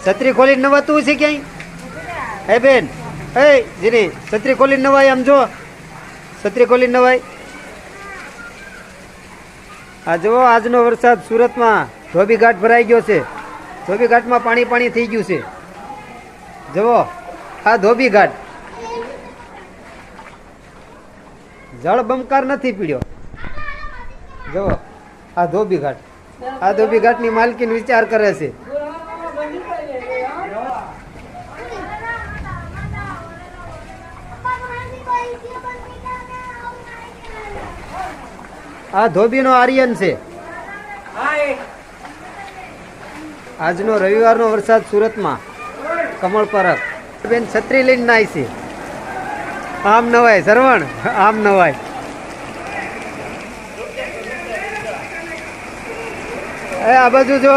છત્રી ખોલીને નવાતું છે ક્યાંય? હે બેન, હે જીની છત્રી ખોલીને નવાય. આમ જો છત્રી ખોલીને નવાય. આ જુઓ આજનો વરસાદ સુરતમાં ધોબી ઘાટ ભરાઈ ગયો છે. ધોબી ઘાટમાં પાણી થઈ ગયું છે. જુઓ આ ધોબી ઘાટ જળ બંકાર નથી પીડ્યો. જુઓ આ ધોબી ઘાટ. આ ધોબી ઘાટની માલકીન વિચાર કરે છે. આ ધોબીનો આર્યન છે. આજનો રવિવારનો વરસાદ સુરતમાં કમળ પરબ. બેન છત્રી લઈને નાય છે. આમ નવાય સરવણ, આમ નવાય. એ આ બાજુ જો